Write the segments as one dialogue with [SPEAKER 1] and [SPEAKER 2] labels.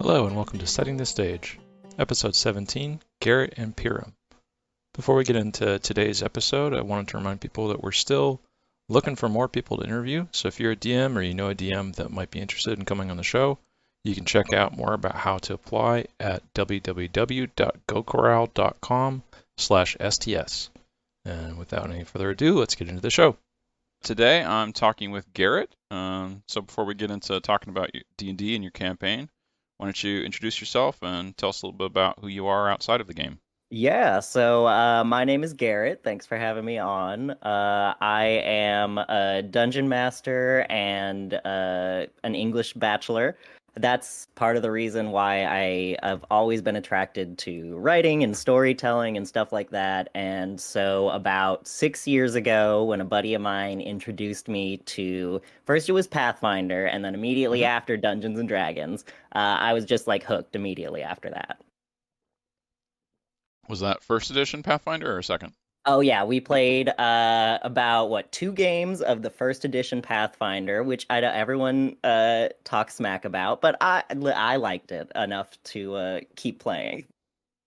[SPEAKER 1] Hello and welcome to Setting the Stage, Episode 17, Garrett and Pyrim. Before we get into today's episode, I wanted to remind people that we're still looking for more people to interview, so if you're a DM or you know a DM that might be interested in coming on the show, you can check out more about how to apply at www.gocorral.com/sts. And without any further ado, let's get into the show.
[SPEAKER 2] Today I'm talking with Garrett. So before we get into talking about D&D and your campaign, why don't you introduce yourself and tell us a little bit about who you are outside of the game?
[SPEAKER 3] My name is Garrett. Thanks for having me on. I am a dungeon master and an English bachelor. That's part of the reason why I have always been attracted to writing and storytelling and stuff like that. And so, about 6 years ago, when a buddy of mine introduced me to first it was Pathfinder, and then immediately
[SPEAKER 2] Mhm.
[SPEAKER 3] after Dungeons and Dragons, I was just like hooked immediately after that.
[SPEAKER 2] Was that first edition Pathfinder or second?
[SPEAKER 3] Oh yeah, we played about what 2 games of the first edition Pathfinder, which everyone talks smack about, but I liked it enough to keep playing.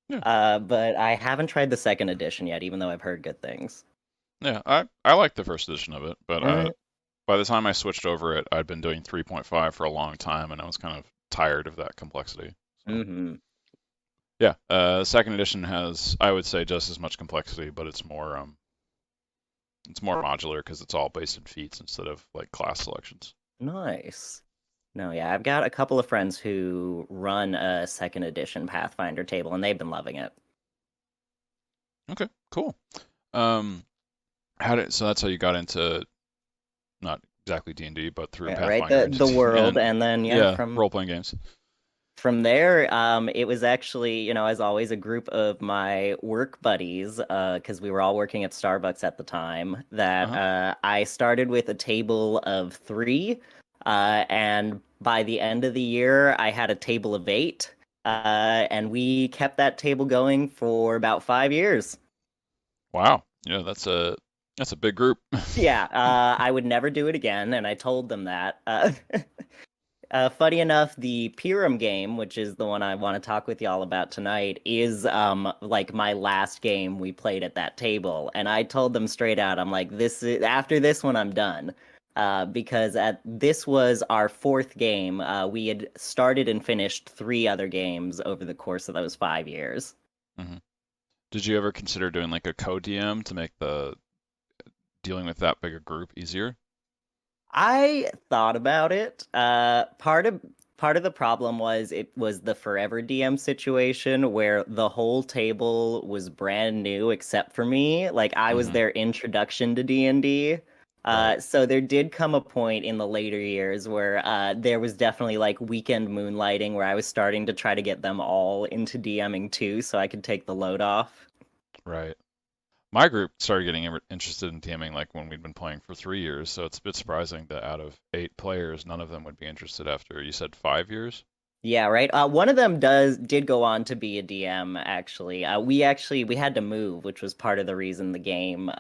[SPEAKER 2] Yeah.
[SPEAKER 3] But I haven't tried the second edition yet, even though I've heard good things.
[SPEAKER 2] Yeah, I liked the first edition of it, but
[SPEAKER 3] Uh,
[SPEAKER 2] by the time I switched over it, I'd been doing 3.5 for a long time, and I was kind of tired of that complexity. So
[SPEAKER 3] hmm
[SPEAKER 2] yeah, second edition has, I would say, just as much complexity, but it's more modular because it's all based in feats instead of like class selections.
[SPEAKER 3] Nice. No, yeah, I've got a couple of friends who run a second edition Pathfinder table, and they've been loving it.
[SPEAKER 2] Okay, cool. Um, so that's how you got into not exactly D&D, but through
[SPEAKER 3] Yeah, right.
[SPEAKER 2] Pathfinder
[SPEAKER 3] The
[SPEAKER 2] into
[SPEAKER 3] world,
[SPEAKER 2] and
[SPEAKER 3] and then yeah,
[SPEAKER 2] yeah,
[SPEAKER 3] from
[SPEAKER 2] role-playing games.
[SPEAKER 3] From there, it was actually, as always, a group of my work buddies, because we were all working at Starbucks at the time, that
[SPEAKER 2] Uh-huh.
[SPEAKER 3] I started with a table of 3, and by the end of the year, I had a table of 8, and we kept that table going for about 5 years.
[SPEAKER 2] Wow. Yeah, that's a big group.
[SPEAKER 3] Yeah, I would never do it again, and I told them that. Funny enough, the Pyram game, which is the one I want to talk with y'all about tonight, is like my last game we played at that table, and I told them straight out, I'm like, this is after this one, I'm done, because at this was our 4th game. We had started and finished 3 other games over the course of those 5 years.
[SPEAKER 2] hmm Did you ever consider doing like a co-DM to make the dealing with that bigger group easier?
[SPEAKER 3] I thought about it. Part of the problem was it was the forever DM situation where the whole table was brand new except for me. Like I was
[SPEAKER 2] hmm
[SPEAKER 3] their introduction to D&D.
[SPEAKER 2] Right.
[SPEAKER 3] So there did come a point in the later years where there was definitely like weekend moonlighting where I was starting to try to get them all into DMing too, so I could take the load off.
[SPEAKER 2] Right. My group started getting interested in DMing like when we'd been playing for 3 years, so it's a bit surprising that out of 8 players, none of them would be interested after you said 5 years.
[SPEAKER 3] Yeah, right. One of them did go on to be a DM actually. We had to move, which was part of the reason the game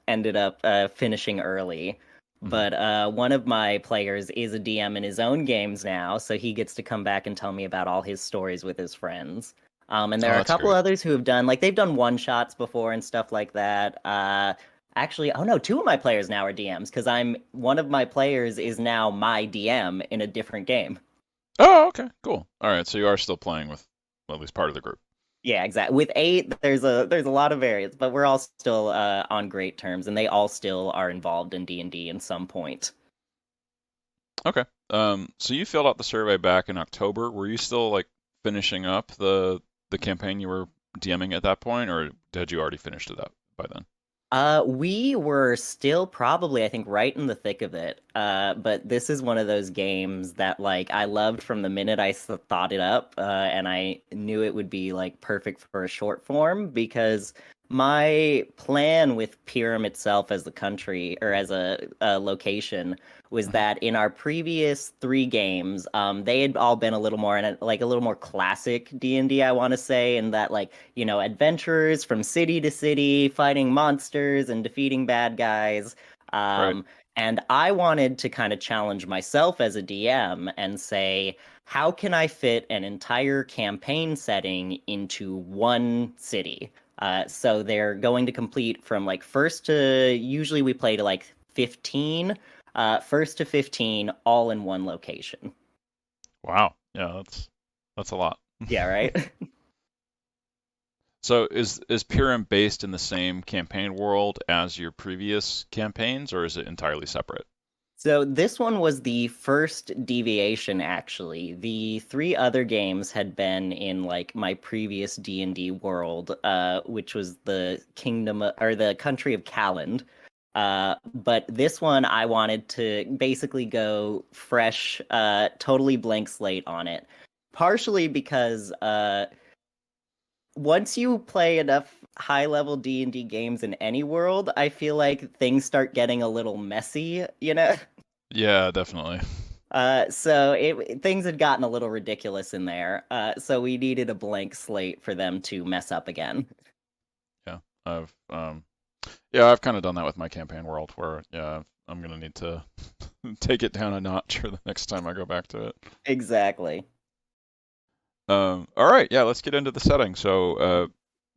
[SPEAKER 3] ended up finishing early.
[SPEAKER 2] hmm
[SPEAKER 3] But one of my players is a DM in his own games now, so he gets to come back and tell me about all his stories with his friends. And there
[SPEAKER 2] Oh,
[SPEAKER 3] are a
[SPEAKER 2] that's
[SPEAKER 3] couple
[SPEAKER 2] great.
[SPEAKER 3] others who have done like they've done one shots before and stuff like that. Actually, oh no, 2 of my players now are DMs because I'm one of my players is now my DM in a different game.
[SPEAKER 2] Oh, okay, cool. All right, so you are still playing with well, at least part of the group.
[SPEAKER 3] Yeah, exactly. With 8, there's a lot of variants, but we're all still on great terms, and they all still are involved in D&D in some point.
[SPEAKER 2] Okay. So you filled out the survey back in October. Were you still like finishing up the campaign you were DMing at that point, or had you already finished it up by then?
[SPEAKER 3] We were still probably, I think, right in the thick of it. But this is one of those games that, like, I loved from the minute thought it up, and I knew it would be like perfect for a short form because my plan with Pyram itself as the country or as a location was
[SPEAKER 2] hmm
[SPEAKER 3] that in our previous 3 games, they had all been a little more in like a little more classic D&D, I want to say, in that like adventurers from city to city, fighting monsters and defeating bad guys.
[SPEAKER 2] Right.
[SPEAKER 3] Um, and I wanted to kind of challenge myself as a DM and say, how can I fit an entire campaign setting into one city? So they're going to complete from like first to usually we play to like 15, first to 15, all in one location.
[SPEAKER 2] Wow. Yeah, that's a lot.
[SPEAKER 3] Yeah, right.
[SPEAKER 2] So is Pyram based in the same campaign world as your previous campaigns, or is it entirely separate?
[SPEAKER 3] So this one was the first deviation, actually. The three other games had been in like my previous D&D world, which was the or the country of Calland. But this one, I wanted to basically go fresh, totally blank slate on it. Partially because once you play enough high level D&D games in any world, I feel like things start getting a little messy, you know?
[SPEAKER 2] Yeah, definitely.
[SPEAKER 3] Things had gotten a little ridiculous in there. So we needed a blank slate for them to mess up again.
[SPEAKER 2] Yeah, I've kind of done that with my campaign world, where yeah, I'm gonna need to take it down a notch for the next time I go back to it.
[SPEAKER 3] Exactly.
[SPEAKER 2] All right, yeah, let's get into the setting. So,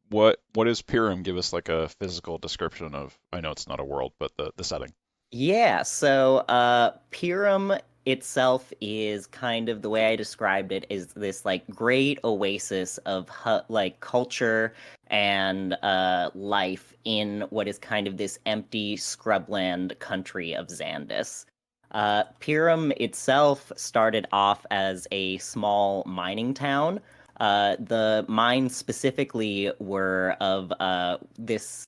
[SPEAKER 2] what is Pyram? Give us like a physical description of. I know it's not a world, but the setting.
[SPEAKER 3] Yeah, so Pyram itself is kind of the way I described it is this like great oasis of like culture and life in what is kind of this empty scrubland country of Xandis. Pyram itself started off as a small mining town. The mines specifically were of this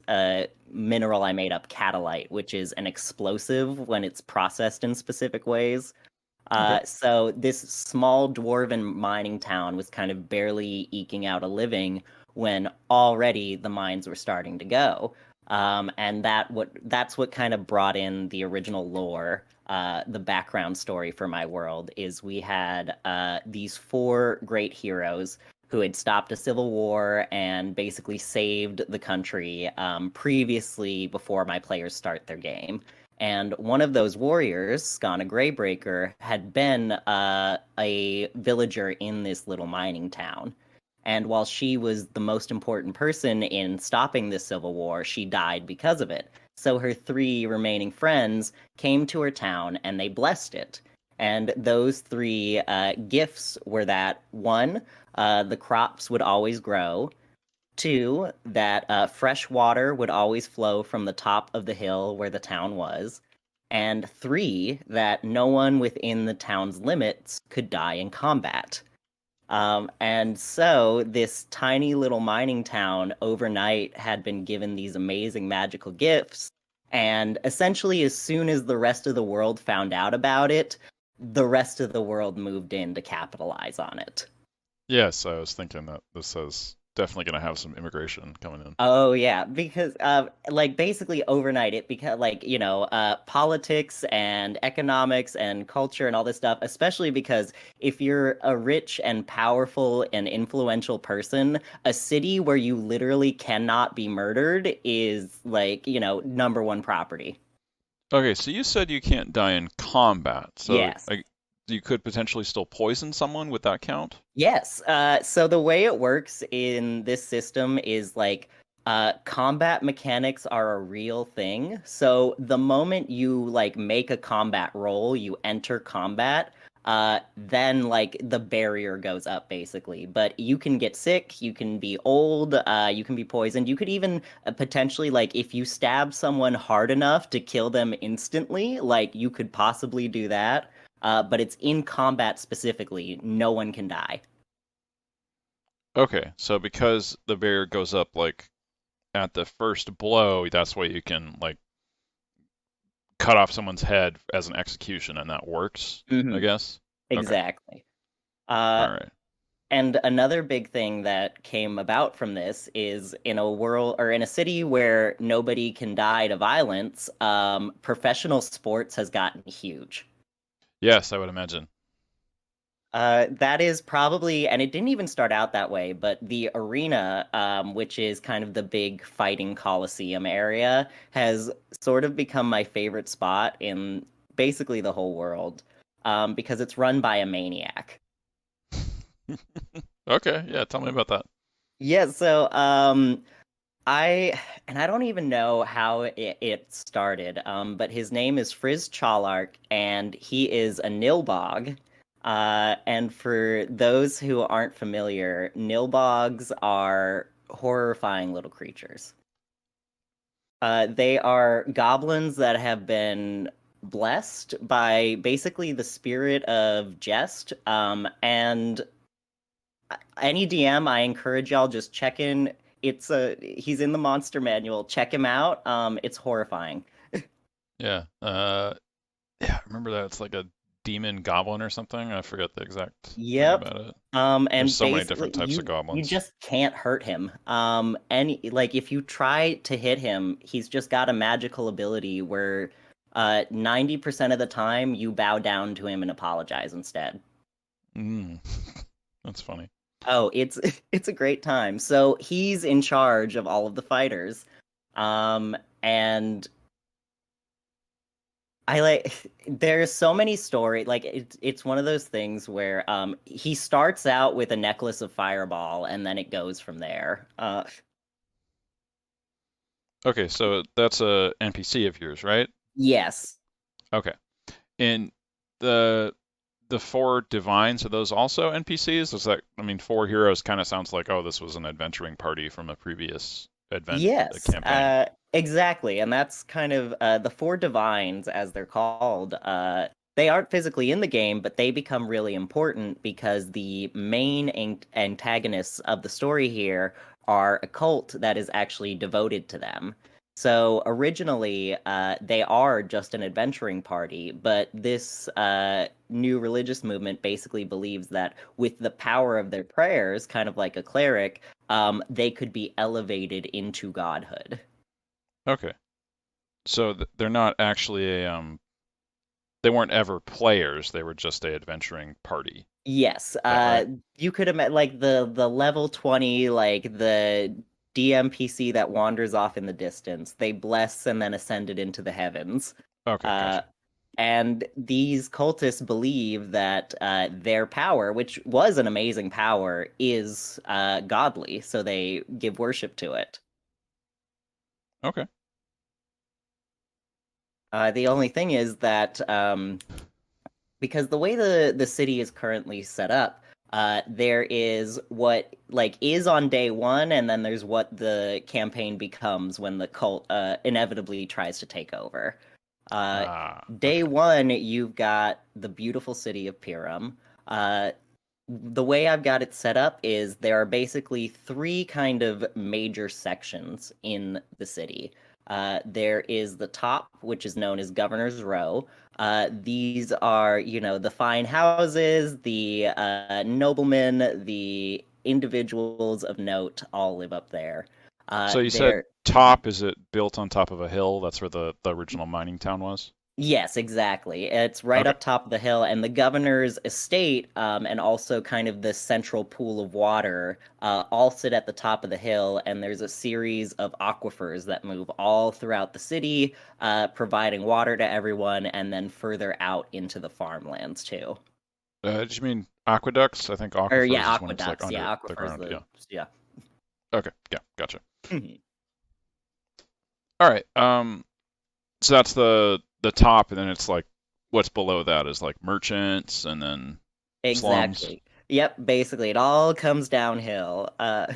[SPEAKER 3] mineral I made up, catalite, which is an explosive when it's processed in specific ways.
[SPEAKER 2] Okay.
[SPEAKER 3] So this small dwarven mining town was kind of barely eking out a living when already the mines were starting to go. And that's what kind of brought in the original lore, the background story for my world is we had these four great heroes who had stopped a civil war and basically saved the country previously before my players start their game. And one of those warriors, Skana Greybreaker, had been a villager in this little mining town. And while she was the most important person in stopping this civil war, she died because of it. So her three remaining friends came to her town and they blessed it. And those three gifts were that one, the crops would always grow. Two, that fresh water would always flow from the top of the hill where the town was. And three, that no one within the town's limits could die in combat. And so this tiny little mining town overnight had been given these amazing magical gifts. And essentially, as soon as the rest of the world found out about it, the rest of the world moved in to capitalize on it.
[SPEAKER 2] Yes, I was thinking that this is definitely going to have some immigration coming in.
[SPEAKER 3] Oh yeah, because like basically overnight it because like politics and economics and culture and all this stuff, especially because if you're a rich and powerful and influential person, a city where you literally cannot be murdered is like, number one property.
[SPEAKER 2] Okay, so you said you can't die in combat, so
[SPEAKER 3] Yes.
[SPEAKER 2] you could potentially still poison someone. Would that count?
[SPEAKER 3] Yes. So the way it works in this system is like combat mechanics are a real thing. So the moment you like make a combat roll, you enter combat, then like the barrier goes up basically. But you can get sick, you can be old, you can be poisoned. You could even potentially like if you stab someone hard enough to kill them instantly, like you could possibly do that. But it's in combat specifically. No one can die.
[SPEAKER 2] Okay, so because the barrier goes up like at the first blow, that's why you can like cut off someone's head as an execution, and that works, I
[SPEAKER 3] Mm-hmm.
[SPEAKER 2] guess. Okay,
[SPEAKER 3] Exactly.
[SPEAKER 2] all
[SPEAKER 3] Uh,
[SPEAKER 2] right.
[SPEAKER 3] and another big thing that came about from this is in a world or in a city where nobody can die to violence, professional sports has gotten huge.
[SPEAKER 2] Yes, I would imagine.
[SPEAKER 3] That is probably, and it didn't even start out that way, but the arena, which is kind of the big fighting coliseum area, has sort of become my favorite spot in basically the whole world, because it's run by a maniac.
[SPEAKER 2] Okay, yeah, tell me about that.
[SPEAKER 3] Yeah, so I don't even know how it started. But his name is Frizz Chalark, and he is a Nilbog. And for those who aren't familiar, Nilbogs are horrifying little creatures. They are goblins that have been blessed by basically the spirit of jest. And any DM, I encourage y'all just check in. He's in the monster manual. Check him out. It's horrifying.
[SPEAKER 2] Yeah. Yeah, I remember that. It's like a demon goblin or something. I forget the exact thing
[SPEAKER 3] Yep.
[SPEAKER 2] about it. There's
[SPEAKER 3] And
[SPEAKER 2] so many
[SPEAKER 3] basically
[SPEAKER 2] different types of
[SPEAKER 3] you
[SPEAKER 2] goblins.
[SPEAKER 3] just can't hurt him. Any like if you try to hit him, he's just got a magical ability where 90% of the time you bow down to him and apologize instead.
[SPEAKER 2] Mm. That's funny.
[SPEAKER 3] Oh, it's it's a great time. So he's in charge of all of the fighters. And I like there's so many story like it's one of those things where he starts out with a necklace of fireball and then it goes from there.
[SPEAKER 2] Okay, so that's a NPC of yours, right?
[SPEAKER 3] Yes.
[SPEAKER 2] Okay. And the the four divines, are those also NPCs? Is that, I mean, four heroes kind of sounds like, oh, this was an adventuring party from a previous
[SPEAKER 3] Yes.
[SPEAKER 2] campaign.
[SPEAKER 3] Exactly. And that's kind of the four divines as they're called. They aren't physically in the game, but they become really important because the main antagonists of the story here are a cult that is actually devoted to them. So originally, they are just an adventuring party, but this new religious movement basically believes that with the power of their prayers, kind of like a cleric, they could be elevated into godhood.
[SPEAKER 2] Okay. So they're not actually they weren't ever players, they were just a adventuring party. Is
[SPEAKER 3] Yes,
[SPEAKER 2] that right?
[SPEAKER 3] you could imagine like the level 20, like the DMPC that wanders off in the distance. They bless and then ascended into the heavens.
[SPEAKER 2] Okay,
[SPEAKER 3] Uh,
[SPEAKER 2] gotcha.
[SPEAKER 3] and these cultists believe that their power, which was an amazing power, is godly, so they give worship to it.
[SPEAKER 2] Okay.
[SPEAKER 3] The only thing is that because the way the city is currently set up, there is what like is on day one, and then there's what the campaign becomes when the cult inevitably tries to take over. Uh, Day
[SPEAKER 2] Okay.
[SPEAKER 3] one, you've got the beautiful city of Pyrim. The way I've got it set up is there are basically three kind of major sections in the city. There is the top, which is known as Governor's Row. These are, the fine houses, the noblemen, the individuals of note all live up there.
[SPEAKER 2] So you said
[SPEAKER 3] There,
[SPEAKER 2] top, is it built on top of a hill? That's where the original mining town was?
[SPEAKER 3] Yes, exactly. It's right
[SPEAKER 2] Okay.
[SPEAKER 3] up top of the hill, and the governor's estate, and also kind of the central pool of water, all sit at the top of the hill. And there's a series of aquifers that move all throughout the city, providing water to everyone, and then further out into the farmlands too.
[SPEAKER 2] Did you mean aqueducts? I think
[SPEAKER 3] Or
[SPEAKER 2] aquifers
[SPEAKER 3] yeah,
[SPEAKER 2] is when it's like
[SPEAKER 3] aqueducts.
[SPEAKER 2] under
[SPEAKER 3] Yeah,
[SPEAKER 2] the
[SPEAKER 3] aquifers.
[SPEAKER 2] ground. Yeah.
[SPEAKER 3] Yeah.
[SPEAKER 2] Okay. Yeah. Gotcha. All right. So that's the top, and then it's like what's below that is like merchants, and then slums.
[SPEAKER 3] Exactly. Yep. Basically, it all comes downhill.
[SPEAKER 2] Gotcha.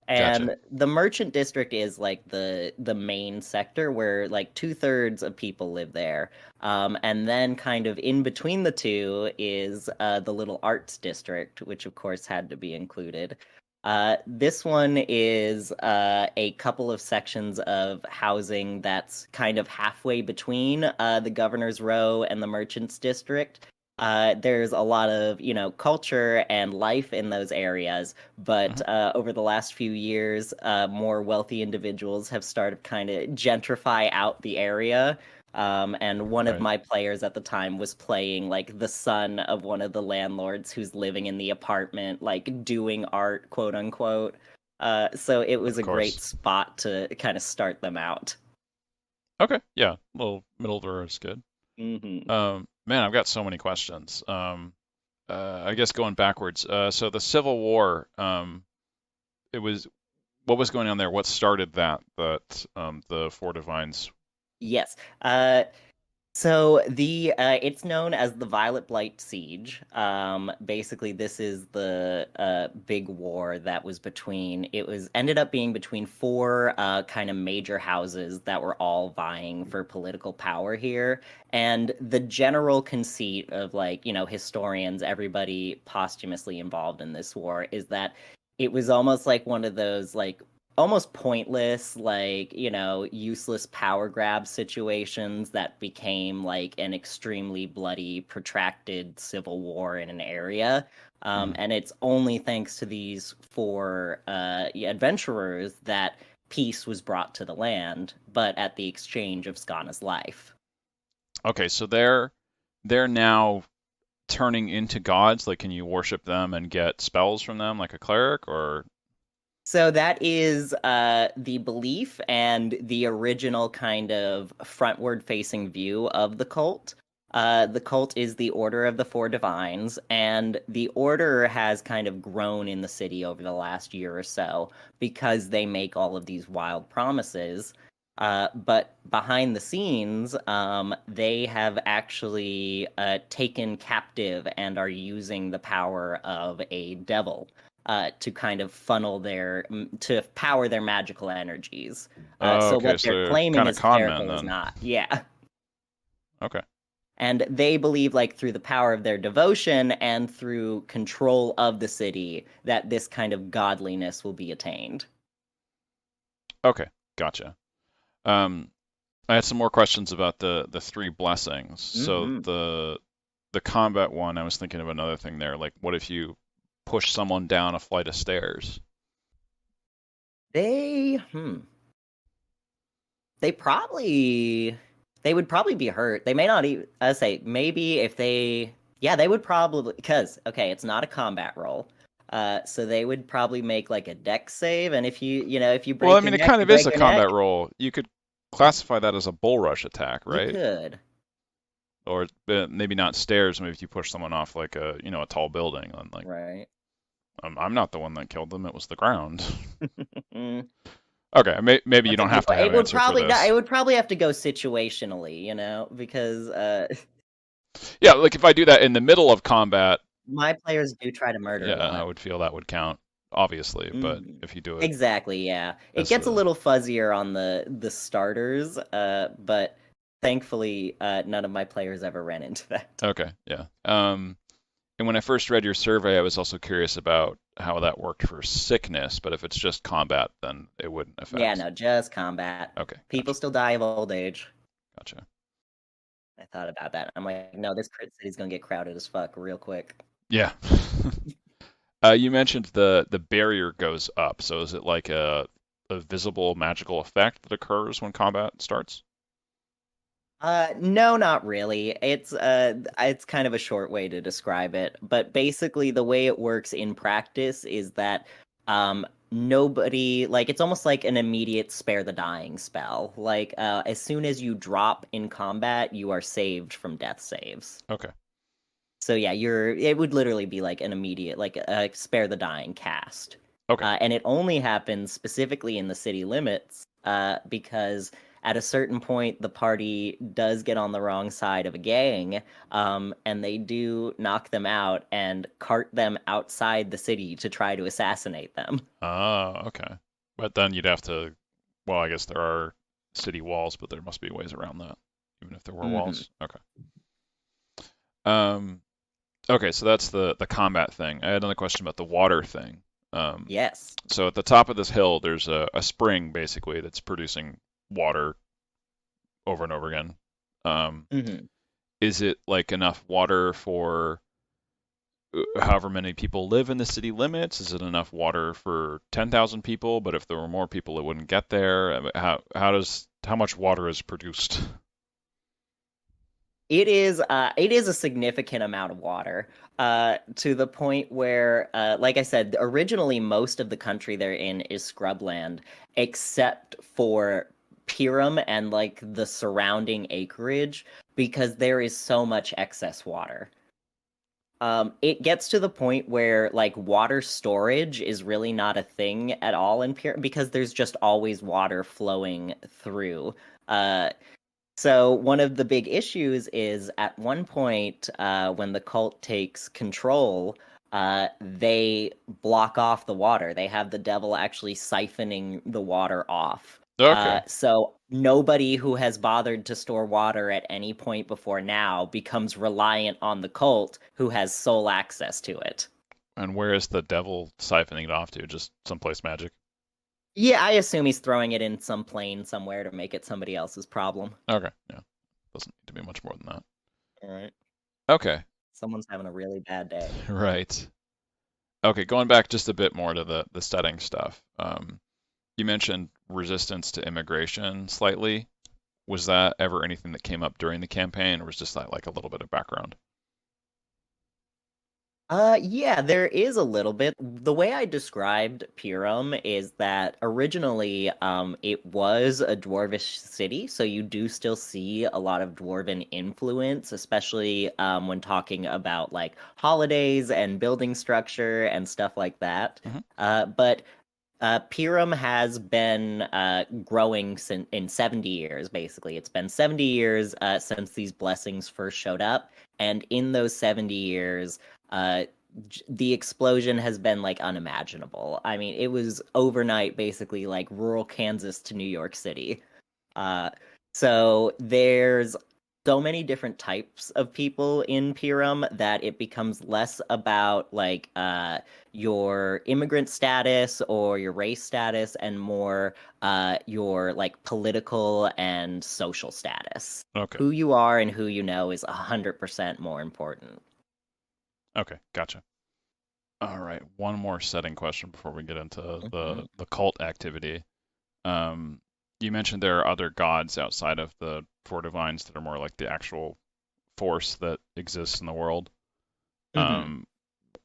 [SPEAKER 3] And the merchant district is like the main sector where like two-thirds of people live there. And then kind of in between the two is the little arts district, which of course had to be included. This one is a couple of sections of housing that's kind of halfway between the Governor's Row and the Merchants District. There's a lot of, culture and life in those areas, but
[SPEAKER 2] Mhm.
[SPEAKER 3] over the last few years, more wealthy individuals have started kind of gentrify out the area. And one of
[SPEAKER 2] Right.
[SPEAKER 3] my players at the time was playing like the son of one of the landlords who's living in the apartment, like doing art, quote unquote. So it was
[SPEAKER 2] Of
[SPEAKER 3] a great
[SPEAKER 2] course.
[SPEAKER 3] spot to kind of start them out.
[SPEAKER 2] Okay. Yeah. Little middle of the road is good.
[SPEAKER 3] Hmm.
[SPEAKER 2] Man, I've got so many questions. I guess going backwards. So the Civil War, it was what was going on there? What started that? The Four Divines.
[SPEAKER 3] Yes. So the it's known as the Violet Blight Siege. Basically, this is the big war that was between. It was ended up being between four kind of major houses that were all vying for political power here. And the general conceit of like historians, everybody posthumously involved in this war, is that it was almost like one of those like almost pointless, like, useless power grab situations that became like an extremely bloody, protracted civil war in an area. And it's only thanks to these four adventurers that peace was brought to the land, but at the exchange of Skana's life.
[SPEAKER 2] Okay, so they're now turning into gods. Like, can you worship them and get spells from them, like a cleric, or?
[SPEAKER 3] So that is the belief and the original kind of frontward-facing view of the cult. The cult is the Order of the Four Divines, and the Order has kind of grown in the city over the last year or so because they make all of these wild promises. But behind the scenes, they have actually taken captive and are using the power of a devil to kind of to power their magical energies.
[SPEAKER 2] Oh,
[SPEAKER 3] So
[SPEAKER 2] okay,
[SPEAKER 3] what
[SPEAKER 2] so
[SPEAKER 3] they're
[SPEAKER 2] they're
[SPEAKER 3] claiming
[SPEAKER 2] kind of
[SPEAKER 3] is
[SPEAKER 2] con men
[SPEAKER 3] clerical is
[SPEAKER 2] then.
[SPEAKER 3] not. Yeah.
[SPEAKER 2] Okay.
[SPEAKER 3] And they believe, like, through the power of their devotion and through control of the city, that this kind of godliness will be attained.
[SPEAKER 2] Okay, gotcha. Um, I had some more questions about the three blessings. So
[SPEAKER 3] Mm-hmm.
[SPEAKER 2] the combat one, I was thinking of another thing there. Like, what if you push someone down a flight of stairs?
[SPEAKER 3] They, hmm. They probably they would probably be hurt. They may not even I say maybe if they yeah, they would probably because okay, it's not a combat roll. So they would probably make like a dex save, and if you
[SPEAKER 2] Well, I
[SPEAKER 3] break your
[SPEAKER 2] mean, it
[SPEAKER 3] neck,
[SPEAKER 2] kind
[SPEAKER 3] you
[SPEAKER 2] of is
[SPEAKER 3] break
[SPEAKER 2] a
[SPEAKER 3] your neck.
[SPEAKER 2] combat roll. You could classify that as a bull rush attack,
[SPEAKER 3] You
[SPEAKER 2] right?
[SPEAKER 3] could.
[SPEAKER 2] Or maybe not stairs. Maybe if you push someone off like a tall building, and like
[SPEAKER 3] Right.
[SPEAKER 2] I'm not the one that killed them. It was the ground.
[SPEAKER 3] Mm,
[SPEAKER 2] Okay, maybe you
[SPEAKER 3] that's a
[SPEAKER 2] don't
[SPEAKER 3] good
[SPEAKER 2] have to
[SPEAKER 3] point.
[SPEAKER 2] have an answer for
[SPEAKER 3] It
[SPEAKER 2] this.
[SPEAKER 3] would probably have to go situationally, because
[SPEAKER 2] Yeah, like if I do that in the middle of combat,
[SPEAKER 3] my players do try to murder
[SPEAKER 2] yeah, I
[SPEAKER 3] one.
[SPEAKER 2] would feel that would count, obviously. But
[SPEAKER 3] Mhm.
[SPEAKER 2] if you do it
[SPEAKER 3] Exactly, yeah. It
[SPEAKER 2] as
[SPEAKER 3] gets a
[SPEAKER 2] the
[SPEAKER 3] little fuzzier on the starters, but thankfully, none of my players ever ran into that.
[SPEAKER 2] okay, yeah. And when I first read your survey, I was also curious about how that worked for sickness. But if it's just combat, then it wouldn't
[SPEAKER 3] Yeah,
[SPEAKER 2] affect.
[SPEAKER 3] no, just combat.
[SPEAKER 2] Okay,
[SPEAKER 3] People
[SPEAKER 2] gotcha,
[SPEAKER 3] still die of old age.
[SPEAKER 2] gotcha.
[SPEAKER 3] I thought about that. I'm like, no, this crit city's gonna get crowded as fuck real quick.
[SPEAKER 2] Yeah. You mentioned the barrier goes up. So is it like a visible magical effect that occurs when combat starts?
[SPEAKER 3] No, not really. It's kind of a short way to describe it, but basically the way it works in practice is that nobody like it's almost like an immediate spare the dying spell. Like as soon as you drop in combat, you are saved from death saves.
[SPEAKER 2] Okay.
[SPEAKER 3] So yeah, it would literally be like an immediate like a spare the dying cast.
[SPEAKER 2] Okay.
[SPEAKER 3] And it only happens specifically in the city limits because at a certain point the party does get on the wrong side of a gang, and they do knock them out and cart them outside the city to try to assassinate them.
[SPEAKER 2] Ah, okay. But then you'd have to, well, I guess there are city walls, but there must be ways around that, even if there were
[SPEAKER 3] Hmm.
[SPEAKER 2] walls. Okay. Um, okay, so that's the combat thing. I had another question about the water thing.
[SPEAKER 3] Yes.
[SPEAKER 2] So at the top of this hill, there's a spring basically that's producing water over and over again. Um,
[SPEAKER 3] Hmm.
[SPEAKER 2] is it like enough water for however many people live in the city limits? Is it enough water for 10,000 people? But if there were more people, it wouldn't get there. I mean, how much water is produced?
[SPEAKER 3] It is a significant amount of water, to the point where, like I said, originally most of the country they're in is scrubland, except for Pyrim and like the surrounding acreage, because there is so much excess water. It gets to the point where like water storage is really not a thing at all in Pyrim because there's just always water flowing through. Uh, so one of the big issues is at one point when the cult takes control, they block off the water. They have the devil actually siphoning the water off.
[SPEAKER 2] Okay.
[SPEAKER 3] So nobody who has bothered to store water at any point before now becomes reliant on the cult who has sole access to it.
[SPEAKER 2] And where is the devil siphoning it off to? Just someplace magic?
[SPEAKER 3] Yeah, I assume he's throwing it in some plane somewhere to make it somebody else's problem.
[SPEAKER 2] Okay, yeah. Doesn't need to be much more than that.
[SPEAKER 3] All right.
[SPEAKER 2] Okay,
[SPEAKER 3] Someone's having a really bad day.
[SPEAKER 2] right. Okay, going back just a bit more to the setting stuff. You mentioned resistance to immigration slightly. Was that ever anything that came up during the campaign, or was just that like a little bit of background?
[SPEAKER 3] Yeah, there is a little bit. The way I described Pyram is that originally, it was a dwarvish city, so you do still see a lot of dwarven influence, especially when talking about like holidays and building structure and stuff like that.
[SPEAKER 2] Mhm.
[SPEAKER 3] But Pyram has been growing in 70 years, basically. It's been 70 years since these blessings first showed up, and in those 70 years, uh, the explosion has been like unimaginable. I mean, it was overnight, basically, like rural Kansas to New York City. Uh, so there's so many different types of people in Pyram that it becomes less about like your immigrant status or your race status and more your like political and social status.
[SPEAKER 2] Okay,
[SPEAKER 3] Who you are and who you know is 100% more important.
[SPEAKER 2] okay, gotcha. All right, one more setting question before we get into
[SPEAKER 3] Mhm.
[SPEAKER 2] the cult activity. Um, you mentioned there are other gods outside of the four divines that are more like the actual force that exists in the world.
[SPEAKER 3] Mhm.
[SPEAKER 2] Um,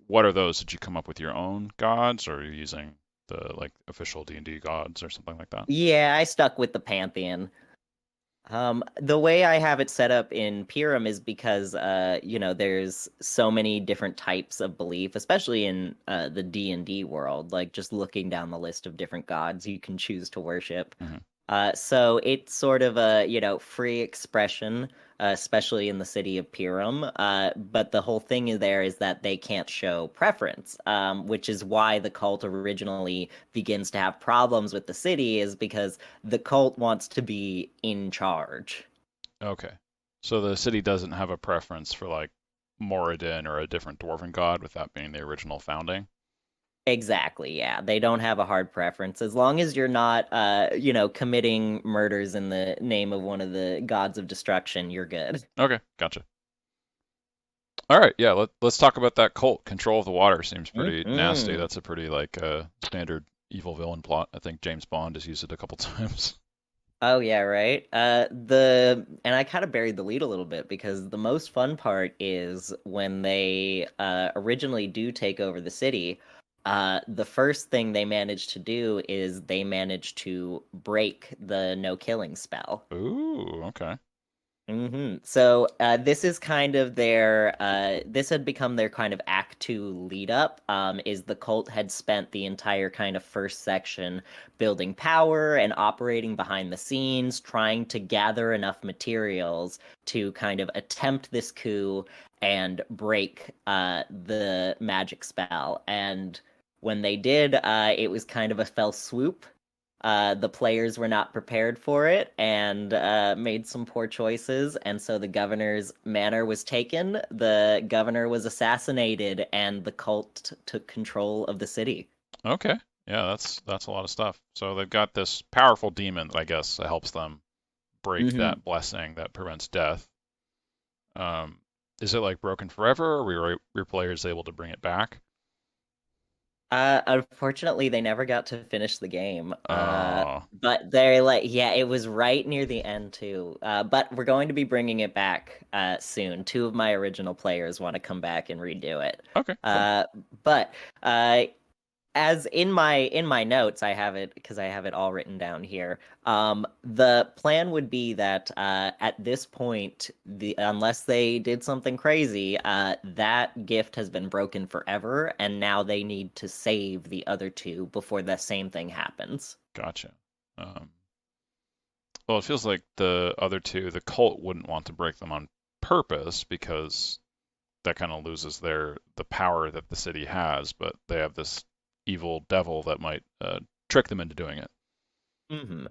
[SPEAKER 2] what are those? Did you come up with your own gods, or are you using the like official D&D gods or something like that?
[SPEAKER 3] Yeah, I stuck with the Pantheon. The way I have it set up in Pyram is because there's so many different types of belief, especially in the D&D world, like just looking down the list of different gods you can choose to worship.
[SPEAKER 2] Hmm.
[SPEAKER 3] So it's sort of a, free expression, especially in the city of Pyram. But the whole thing there is that they can't show preference, which is why the cult originally begins to have problems with the city, is because the cult wants to be in charge.
[SPEAKER 2] Okay. So the city doesn't have a preference for like Moradin or a different dwarven god with that being the original founding?
[SPEAKER 3] Exactly, yeah. They don't have a hard preference. As long as you're not, committing murders in the name of one of the gods of destruction, you're good.
[SPEAKER 2] Okay, gotcha. All right, yeah, let's talk about that cult. Control of the water seems pretty nasty.
[SPEAKER 3] Mhm.
[SPEAKER 2] That's a pretty like standard evil villain plot. I think James Bond has used it a couple times.
[SPEAKER 3] Oh yeah, right. And I kind of buried the lead a little bit because the most fun part is when they originally do take over the city. The first thing they manage to do is they manage to break the no killing spell.
[SPEAKER 2] Ooh, okay.
[SPEAKER 3] So this is kind of their this had become their kind of act two lead up. Is the cult had spent the entire kind of first section building power and operating behind the scenes, trying to gather enough materials to kind of attempt this coup and break the magic spell. And when they did, it was kind of a fell swoop. The players were not prepared for it and made some poor choices, and so the governor's manor was taken. The governor was assassinated, and the cult took control of the city.
[SPEAKER 2] Okay. Yeah, that's a lot of stuff. So they've got this powerful demon that I guess helps them break
[SPEAKER 3] Hmm.
[SPEAKER 2] that blessing that prevents death. Um, is it like broken forever, or were your players able to bring it back?
[SPEAKER 3] Unfortunately, they never got to finish the game.
[SPEAKER 2] Oh,
[SPEAKER 3] But they're like, yeah, it was right near the end too. But we're going to be bringing it back soon. Two of my original players want to come back and redo it.
[SPEAKER 2] okay, cool.
[SPEAKER 3] Uh, but uh, as in my notes, I have it because I have it all written down here. The plan would be that at this point, unless they did something crazy, that gift has been broken forever, and now they need to save the other two before the same thing happens.
[SPEAKER 2] Gotcha. Well, it feels like the other two, the cult wouldn't want to break them on purpose because that kind of loses the power that the city has, but they have this evil devil that might trick them into doing it.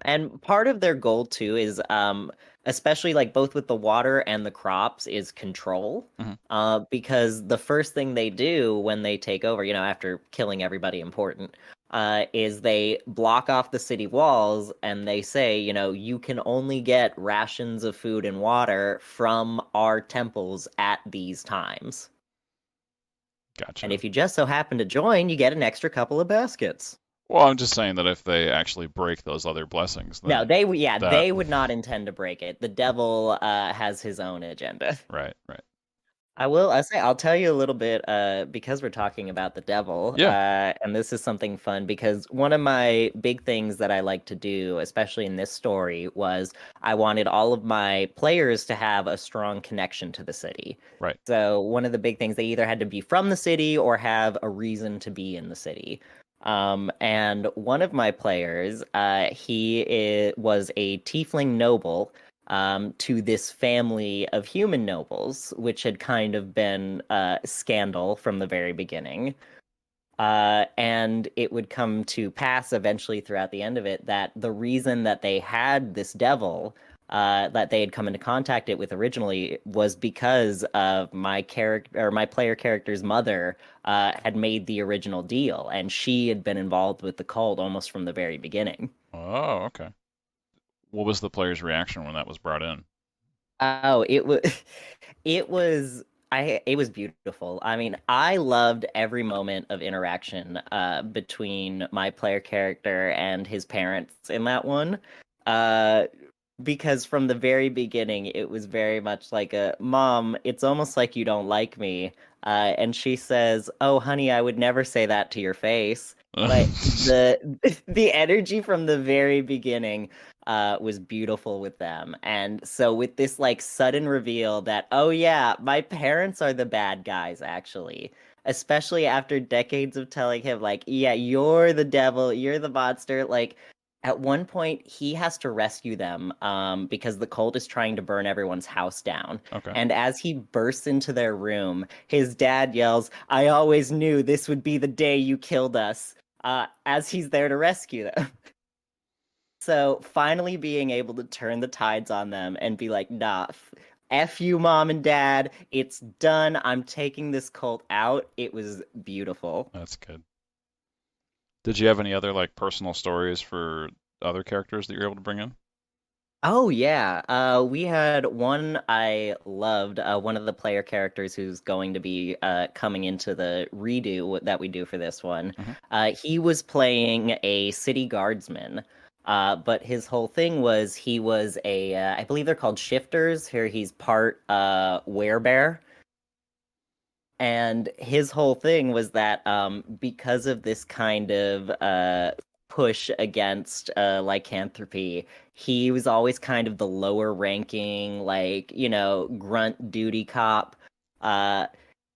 [SPEAKER 3] And part of their goal too is, especially like both with the water and the crops, is control.
[SPEAKER 2] Mhm.
[SPEAKER 3] Because the first thing they do when they take over, after killing everybody important, is they block off the city walls and they say, you can only get rations of food and water from our temples at these times.
[SPEAKER 2] Gotcha.
[SPEAKER 3] And if you just so happen to join, you get an extra couple of baskets.
[SPEAKER 2] Well, I'm just saying that if they actually break those other blessings,
[SPEAKER 3] No,
[SPEAKER 2] then
[SPEAKER 3] they would not intend to break it. The devil has his own agenda.
[SPEAKER 2] right.
[SPEAKER 3] I'll tell you a little bit, because we're talking about the devil.
[SPEAKER 2] Yeah.
[SPEAKER 3] And this is something fun because one of my big things that I like to do, especially in this story, was I wanted all of my players to have a strong connection to the city.
[SPEAKER 2] Right.
[SPEAKER 3] So one of the big things, they either had to be from the city or have a reason to be in the city. And one of my players, was a tiefling noble, to this family of human nobles, which had kind of been a scandal from the very beginning. And it would come to pass eventually throughout the end of it that the reason that they had this devil, that they had come into contact it with originally, was because of my player character's mother had made the original deal, and she had been involved with the cult almost from the very beginning.
[SPEAKER 2] Oh, okay. What was the player's reaction when that was brought in?
[SPEAKER 3] Oh, it was it was beautiful. I mean, I loved every moment of interaction between my player character and his parents in that one. Uh because from the very beginning it was very much like a mom, it's almost like you don't like me. And she says, "Oh, honey, I would never say that to your face." Like the energy from the very beginning was beautiful with them. And so with this like sudden reveal that, oh yeah, my parents are the bad guys actually, especially after decades of telling him like, yeah, you're the devil, you're the monster, like at one point he has to rescue them because the cult is trying to burn everyone's house down.
[SPEAKER 2] Okay.
[SPEAKER 3] And as he bursts into their room, his dad yells, "I always knew this would be the day you killed us," as he's there to rescue them. So finally being able to turn the tides on them and be like, nah, F you, mom and dad, it's done. I'm taking this cult out. It was beautiful.
[SPEAKER 2] That's good. Did you have any other like personal stories for other characters that you were able to bring in?
[SPEAKER 3] Oh yeah, we had one I loved. One of the player characters who's going to be coming into the redo that we do for this one. He was playing a city guardsman, but his whole thing was he was I believe they're called shifters. Here he's part werebear. And his whole thing was that because of this kind of push against lycanthropy, he was always kind of the lower ranking, like, grunt duty cop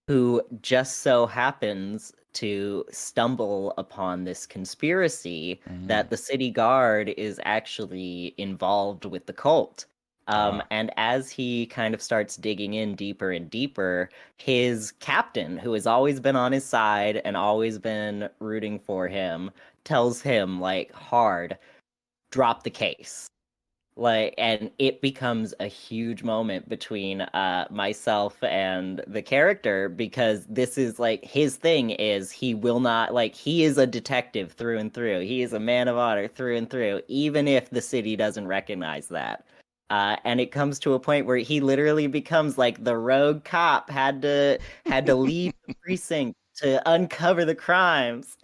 [SPEAKER 3] who just so happens to stumble upon this conspiracy that the city guard is actually involved with the cult. And as he kind of starts digging in deeper and deeper, his captain, who has always been on his side and always been rooting for him, tells him, like, hard, drop the case. Like, and it becomes a huge moment between myself and the character, because this is like his thing is he will not, like, he is a detective through and through. He is a man of honor through and through, even if the city doesn't recognize that. And it comes to a point where he literally becomes like the rogue cop, had to leave the precinct to uncover the crimes,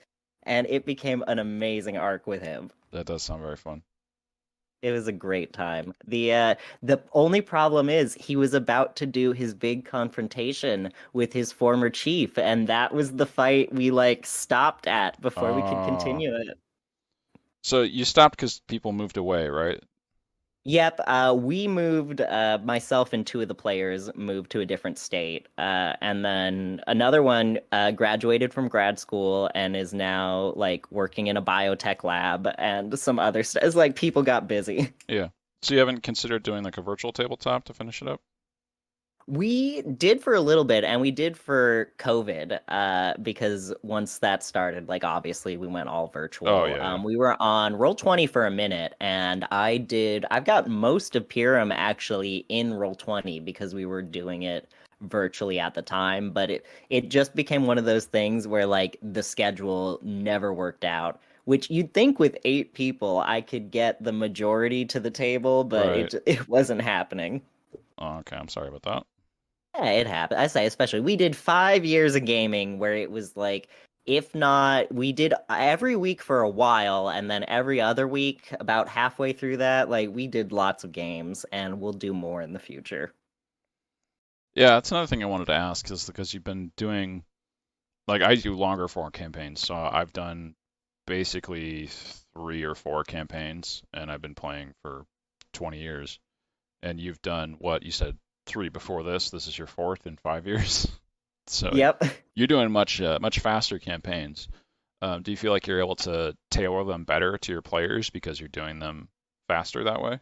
[SPEAKER 3] and it became an amazing arc with him.
[SPEAKER 2] That does sound very fun.
[SPEAKER 3] It was a great time. The only problem is he was about to do his big confrontation with his former chief, and that was the fight we like stopped at before we could
[SPEAKER 2] Oh.
[SPEAKER 3] continue it.
[SPEAKER 2] So you stopped because people moved away, right?
[SPEAKER 3] Yep, we moved, myself and two of the players moved to a different state. And then another one graduated from grad school and is now like working in a biotech lab and some other stuff. It's like people got busy.
[SPEAKER 2] Yeah. So you haven't considered doing like a virtual tabletop to finish it up?
[SPEAKER 3] We did for a little bit, and we did for COVID, because once that started, like obviously we went all
[SPEAKER 2] Oh
[SPEAKER 3] virtual.
[SPEAKER 2] yeah, yeah.
[SPEAKER 3] We were on Roll20 for a minute, and I've got most of Pyram actually in Roll20 because we were doing it virtually at the time, but it just became one of those things where like the schedule never worked out. Which you'd think with 8 people I could get the majority to the table, but
[SPEAKER 2] Right.
[SPEAKER 3] it wasn't happening.
[SPEAKER 2] Oh, okay, I'm sorry about that.
[SPEAKER 3] Yeah, it happened. I say, especially, we did 5 years of gaming where it was like, if not, we did every week for a while, and then every other week, about halfway through that, like we did lots of games, and we'll do more in the future.
[SPEAKER 2] Yeah, that's another thing I wanted to ask is because you've been doing like I do longer form campaigns, so I've done basically 3 or 4 campaigns, and I've been playing for 20 years. And you've done what you said 3 before this. This is your 4th in 5 years. So
[SPEAKER 3] Yep.
[SPEAKER 2] you're doing much faster campaigns. Do you feel like you're able to tailor them better to your players because you're doing them faster that way?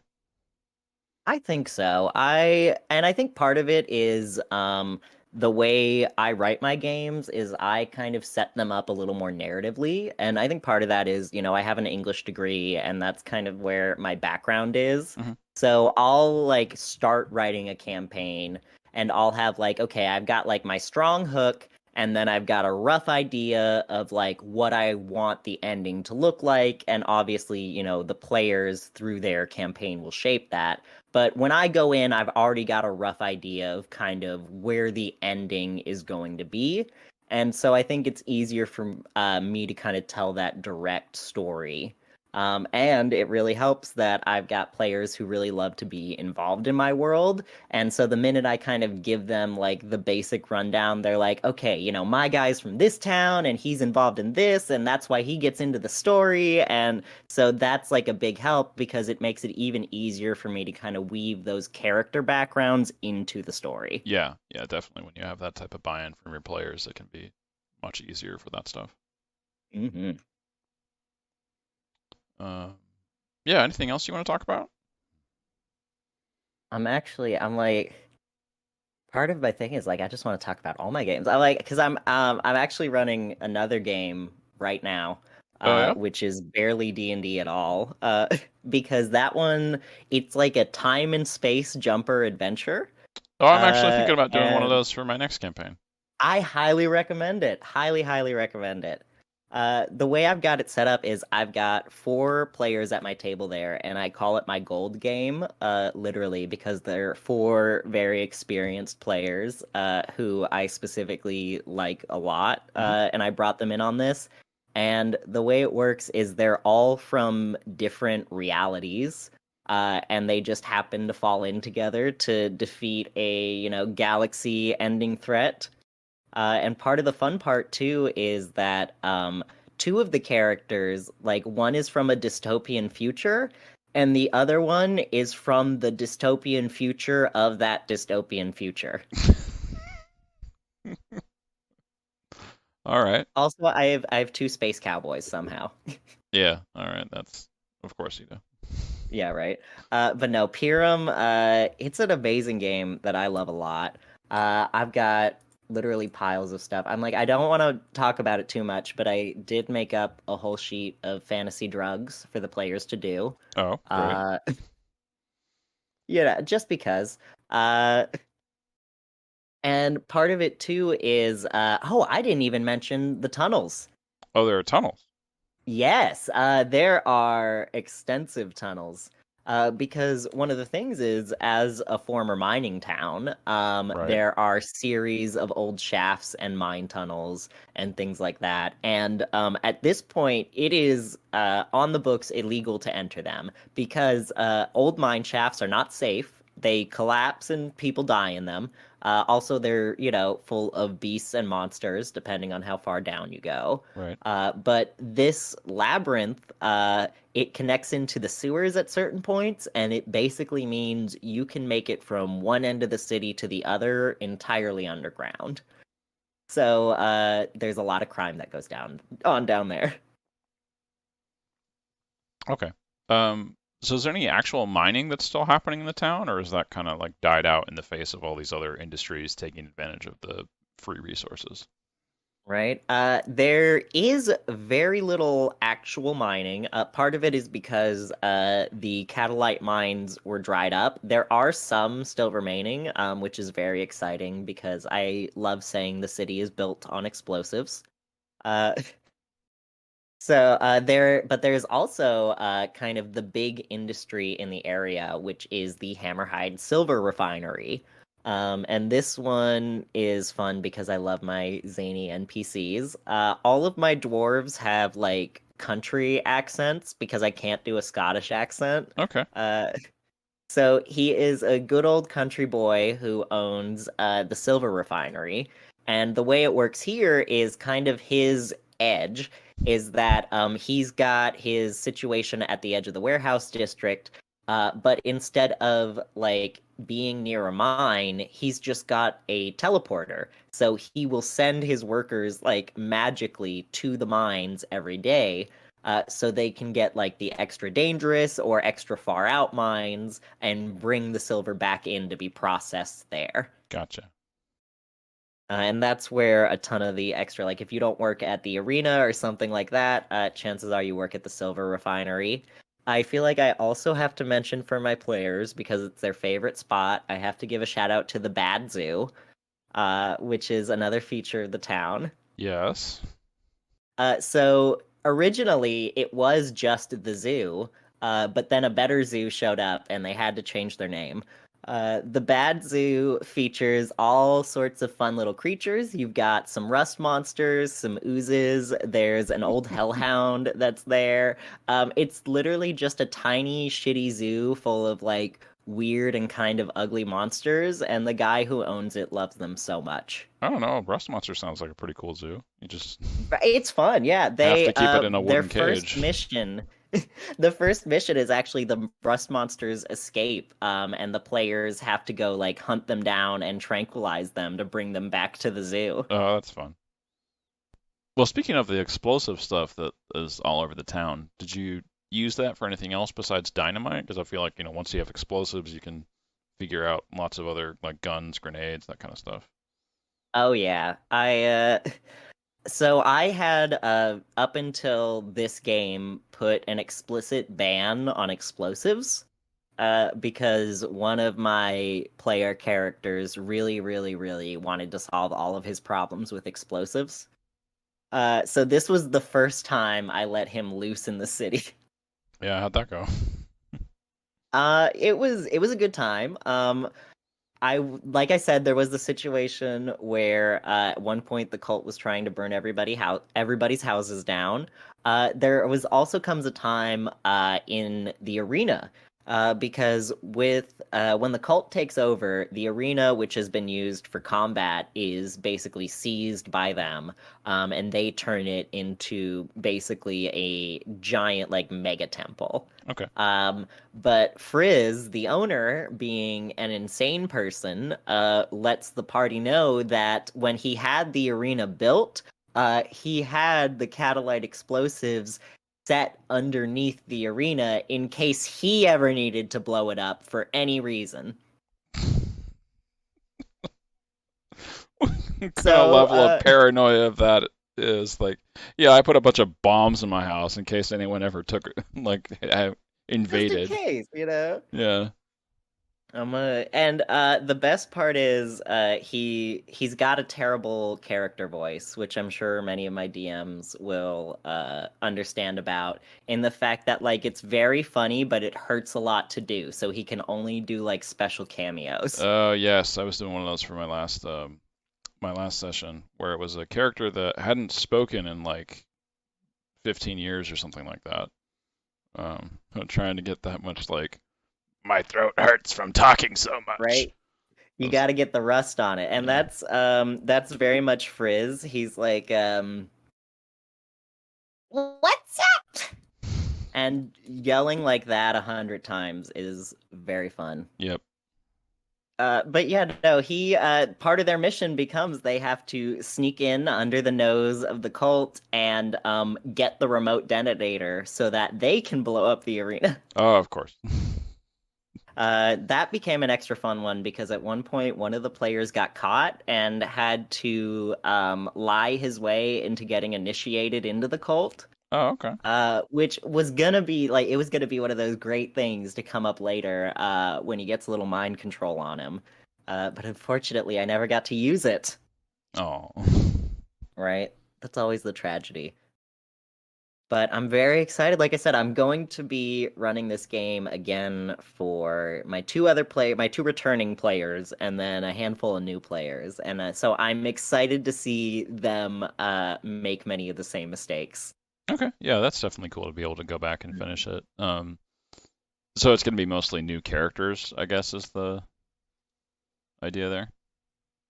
[SPEAKER 3] I think so. I think part of it is the way I write my games is I kind of set them up a little more narratively, and I think part of that is, I have an English degree and that's kind of where my background is.
[SPEAKER 2] Hmm.
[SPEAKER 3] So I'll like start writing a campaign and I'll have like, okay, I've got like my strong hook, and then I've got a rough idea of like what I want the ending to look like, and obviously, the players through their campaign will shape that. But when I go in, I've already got a rough idea of kind of where the ending is going to be. And so I think it's easier for me to kind of tell that direct story. And it really helps that I've got players who really love to be involved in my world. And so the minute I kind of give them like the basic rundown, they're like, okay, my guy's from this town and he's involved in this, and that's why he gets into the story. And so that's like a big help because it makes it even easier for me to kind of weave those character backgrounds into the story.
[SPEAKER 2] Yeah, yeah, definitely. When you have that type of buy-in from your players, it can be much easier for that stuff.
[SPEAKER 3] Hmm.
[SPEAKER 2] Uh, yeah, anything else you want to talk about?
[SPEAKER 3] I'm like, part of my thing is like, I just want to talk about all my games. I like, because I'm actually running another game right now,
[SPEAKER 2] Oh yeah.
[SPEAKER 3] which is barely D&D at all, because that one, it's like a time and space jumper adventure.
[SPEAKER 2] Oh, I'm actually thinking about doing one of
[SPEAKER 3] And
[SPEAKER 2] those for my next campaign.
[SPEAKER 3] I highly recommend it. Highly, highly recommend it. The way I've got it set up is I've got 4 players at my table there, and I call it my gold game, literally, because they're 4 very experienced players who I specifically like a lot,
[SPEAKER 2] Hmm.
[SPEAKER 3] and I brought them in on this. And the way it works is they're all from different realities, and they just happen to fall in together to defeat a, galaxy-ending threat. And part of the fun part too is that 2 of the characters, like one is from a dystopian future, and the other one is from the dystopian future of that dystopian future.
[SPEAKER 2] All right.
[SPEAKER 3] Also, I have 2 space cowboys somehow.
[SPEAKER 2] Yeah. All right. That's of course you do.
[SPEAKER 3] Yeah, right. But no, Pyram, it's an amazing game that I love a lot. I've got literally piles of stuff. I'm like, I don't want to talk about it too much, but I did make up a whole sheet of fantasy drugs for the players to do.
[SPEAKER 2] Oh, great.
[SPEAKER 3] Uh, just because. Uh, and part of it too is, oh, I didn't even mention the tunnels.
[SPEAKER 2] Oh, there are tunnels.
[SPEAKER 3] Yes, there are extensive tunnels. Because one of the things is, as a former mining town,
[SPEAKER 2] Right.
[SPEAKER 3] there are series of old shafts and mine tunnels and things like that. And at this point, it is on the books illegal to enter them because old mine shafts are not safe. They collapse and people die in them. Also, they're, full of beasts and monsters, depending on how far down you go.
[SPEAKER 2] Right.
[SPEAKER 3] But this labyrinth, it connects into the sewers at certain points, and it basically means you can make it from one end of the city to the other entirely underground. So there's a lot of crime that goes down there.
[SPEAKER 2] Okay. So is there any actual mining that's still happening in the town, or is that kind of like died out in the face of all these other industries taking advantage of the free resources?
[SPEAKER 3] Right. There is very little actual mining. Part of it is because the catalyte mines were dried up. There are some still remaining, which is very exciting because I love saying the city is built on explosives. Uh, but there's also kind of the big industry in the area, which is the Hammerhide Silver Refinery. And this one is fun because I love my zany NPCs. All of my dwarves have like country accents because I can't do a Scottish accent.
[SPEAKER 2] Okay.
[SPEAKER 3] Uh, so he is a good old country boy who owns the silver refinery. And the way it works here is kind of his edge is that he's got his situation at the edge of the warehouse district, but instead of like being near a mine, he's just got a teleporter. So he will send his workers like magically to the mines every day, so they can get like the extra dangerous or extra far out mines and bring the silver back in to be processed there.
[SPEAKER 2] Gotcha.
[SPEAKER 3] And that's where a ton of the extra, like if you don't work at the arena or something like that, chances are you work at the silver refinery. I feel like I also have to mention for my players, because it's their favorite spot, I have to give a shout out to the Bad Zoo, which is another feature of the town.
[SPEAKER 2] Yes.
[SPEAKER 3] So originally it was just the zoo, but then a better zoo showed up and they had to change their name. The Bad Zoo features all sorts of fun little creatures. You've got some rust monsters, some oozes. There's an old hellhound that's there. It's literally just a tiny, shitty zoo full of like weird and kind of ugly monsters, and the guy who owns it loves them so much.
[SPEAKER 2] I don't know. Rust Monster sounds like a pretty cool zoo. You just
[SPEAKER 3] It's fun, yeah.
[SPEAKER 2] have
[SPEAKER 3] They
[SPEAKER 2] to keep it in a
[SPEAKER 3] their
[SPEAKER 2] wooden
[SPEAKER 3] first
[SPEAKER 2] cage.
[SPEAKER 3] mission, the first mission is actually the rust monsters escape, and the players have to go like hunt them down and tranquilize them to bring them back to the zoo.
[SPEAKER 2] Oh, that's fun. Well, speaking of the explosive stuff that is all over the town, did you use that for anything else besides dynamite? Because I feel like, once you have explosives, you can figure out lots of other like guns, grenades, that kind of stuff.
[SPEAKER 3] Oh yeah, so I had up until this game put an explicit ban on explosives. Because one of my player characters really, really, really wanted to solve all of his problems with explosives. So this was the first time I let him loose in the city.
[SPEAKER 2] Yeah, how'd that go?
[SPEAKER 3] It was a good time. Like I said, there was the situation where at one point the cult was trying to burn everybody's houses down. There was also comes a time in the arena, because with when the cult takes over, the arena, which has been used for combat, is basically seized by them, and they turn it into basically a giant like mega temple.
[SPEAKER 2] Okay.
[SPEAKER 3] But Frizz, the owner, being an insane person, lets the party know that when he had the arena built, he had the catalyte explosives set underneath the arena in case he ever needed to blow it up for any reason.
[SPEAKER 2] What kind of
[SPEAKER 3] So,
[SPEAKER 2] level of paranoia of that is like, yeah, I put a bunch of bombs in my house in case anyone ever took like
[SPEAKER 3] just in
[SPEAKER 2] invaded.
[SPEAKER 3] case,
[SPEAKER 2] Yeah.
[SPEAKER 3] The best part is he's got a terrible character voice, which I'm sure many of my DMs will understand about, in the fact that like it's very funny, but it hurts a lot to do, so he can only do like special cameos.
[SPEAKER 2] Oh yes, I was doing one of those for my last session where it was a character that hadn't spoken in like 15 years or something like that. I'm trying to get that much like my throat hurts from talking so much.
[SPEAKER 3] Right? You got to get the rust on it, and
[SPEAKER 2] Yeah.
[SPEAKER 3] that's very much Frizz. He's like, "What's up?" And yelling like that 100 times is very fun.
[SPEAKER 2] Yep.
[SPEAKER 3] But yeah, no, he part of their mission becomes they have to sneak in under the nose of the cult and get the remote detonator so that they can blow up the arena.
[SPEAKER 2] Oh, of course.
[SPEAKER 3] That became an extra fun one because at one point one of the players got caught and had to lie his way into getting initiated into the cult.
[SPEAKER 2] Oh, okay.
[SPEAKER 3] Which was gonna be like it was gonna be one of those great things to come up later when he gets a little mind control on him. But unfortunately, I never got to use it.
[SPEAKER 2] Oh.
[SPEAKER 3] Right? That's always the tragedy. But I'm very excited. Like I said, I'm going to be running this game again for my two returning players, and then a handful of new players. And so I'm excited to see them make many of the same mistakes.
[SPEAKER 2] Okay. Yeah, that's definitely cool to be able to go back and finish it. So it's going to be mostly new characters, I guess, is the idea there.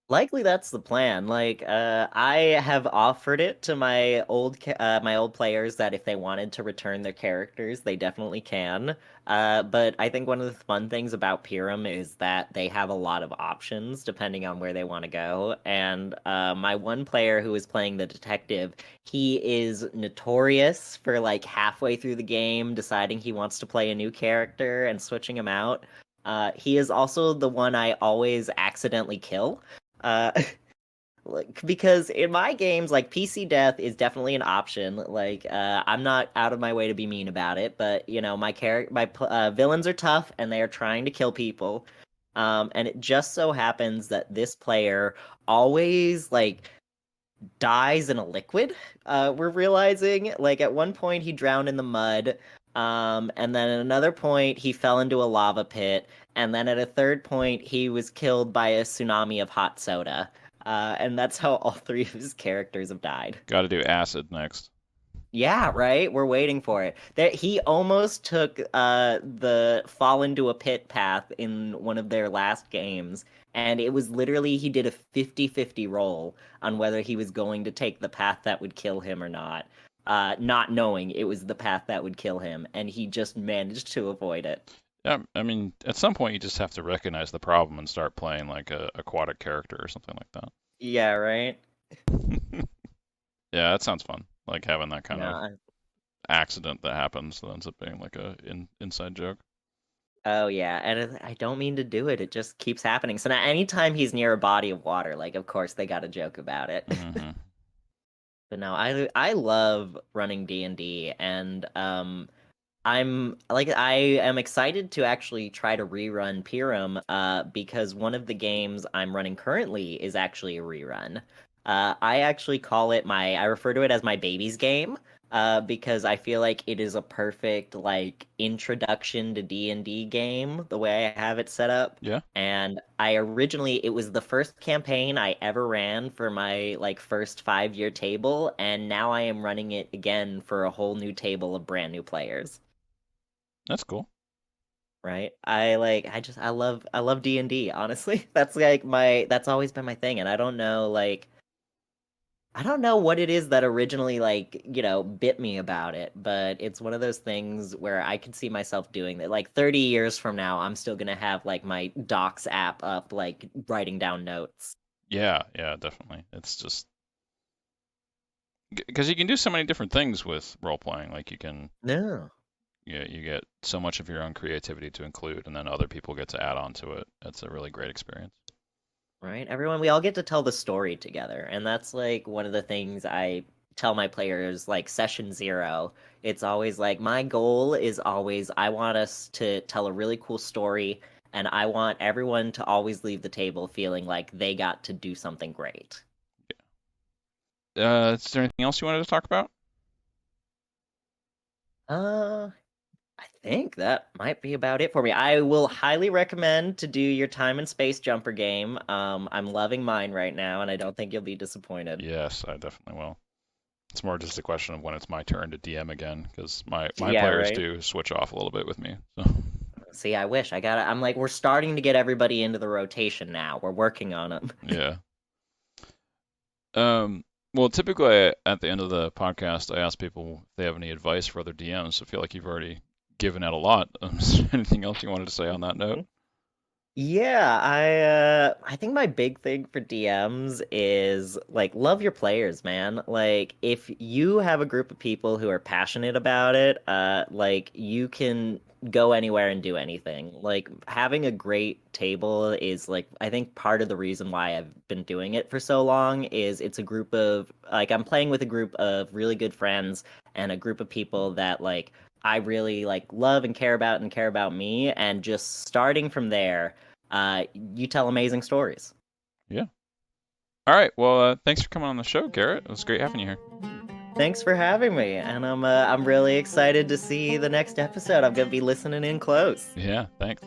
[SPEAKER 3] Likely that's the plan. Like, I have offered it to my my old players that if they wanted to return their characters, they definitely can. But I think one of the fun things about Pyrim is that they have a lot of options depending on where they want to go. And my one player who is playing the detective, he is notorious for like halfway through the game deciding he wants to play a new character and switching him out. He is also the one I always accidentally kill. Uh, like, because in my games, like PC death is definitely an option. Like, I'm not out of my way to be mean about it, but you know, my villains are tough and they are trying to kill people. And it just so happens that this player always like dies in a liquid. We're realizing like at one point he drowned in the mud. And then at another point he fell into a lava pit, and then at a third point he was killed by a tsunami of hot soda. And that's how all three of his characters have died.
[SPEAKER 2] Got to do acid next.
[SPEAKER 3] Yeah, right. We're waiting for it. He almost took the fall into a pit path in one of their last games, and it was literally he did a 50-50 roll on whether he was going to take the path that would kill him or not. Not knowing it was the path that would kill him, and he just managed to avoid it.
[SPEAKER 2] Yeah, I mean, at some point you just have to recognize the problem and start playing like a aquatic character or something like that.
[SPEAKER 3] Yeah, right?
[SPEAKER 2] Yeah, that sounds fun. Like having that kind of
[SPEAKER 3] No,
[SPEAKER 2] accident that happens that ends up being like a inside joke.
[SPEAKER 3] oh yeah, and I don't mean to do it. It just keeps happening. So now anytime he's near a body of water, like of course they got a joke about it.
[SPEAKER 2] hmm
[SPEAKER 3] But no, I love running D&D, and I am excited to actually try to rerun Pyram because one of the games I'm running currently is actually a rerun. I actually call it I refer to it as my baby's game because I feel like it is a perfect like introduction to D&D game the way I have it set up.
[SPEAKER 2] Yeah.
[SPEAKER 3] And it was the first campaign I ever ran for my like first 5-year table, and now I am running it again for a whole new table of brand new players.
[SPEAKER 2] That's cool.
[SPEAKER 3] Right? I love D&D, honestly. That's always been my thing, and I don't know what it is that originally bit me about it, but it's one of those things where I could see myself doing that. Like 30 years from now, I'm still going to have like my Docs app up like writing down notes.
[SPEAKER 2] Yeah, definitely. It's just because you can do so many different things with role playing. Like you can,
[SPEAKER 3] No.
[SPEAKER 2] you get so much of your own creativity to include, and then other people get to add on to it. It's a really great experience.
[SPEAKER 3] Right? We all get to tell the story together. And that's like one of the things I tell my players, like session 0. It's always like my goal is always I want us to tell a really cool story and I want everyone to always leave the table feeling like they got to do something great.
[SPEAKER 2] Is there anything else you wanted to talk about?
[SPEAKER 3] I think that might be about it for me. I will highly recommend to do your time and space jumper game. I'm loving mine right now, and I don't think you'll be disappointed.
[SPEAKER 2] Yes, I definitely will. It's more just a question of when it's my turn to DM again, because my
[SPEAKER 3] Yeah,
[SPEAKER 2] players
[SPEAKER 3] right?
[SPEAKER 2] do switch off a little bit with me. So
[SPEAKER 3] See, I wish I'm like, we're starting to get everybody into the rotation now. We're working on them.
[SPEAKER 2] yeah. Well, typically at the end of the podcast, I ask people if they have any advice for other DMs. I feel like you've already given out a lot. Is there anything else you wanted to say on that note?
[SPEAKER 3] Yeah, I think my big thing for DMs is like love your players, man. Like if you have a group of people who are passionate about it, like you can go anywhere and do anything. Like having a great table is like I think part of the reason why I've been doing it for so long is it's a group of like I'm playing with a group of really good friends and a group of people that like I really like love and care about me, and just starting from there, you tell amazing stories.
[SPEAKER 2] Yeah. All right. Well, thanks for coming on the show, Garrett. It was great having you here.
[SPEAKER 3] Thanks for having me, and I'm really excited to see the next episode. I'm gonna be listening in close.
[SPEAKER 2] Yeah. Thanks.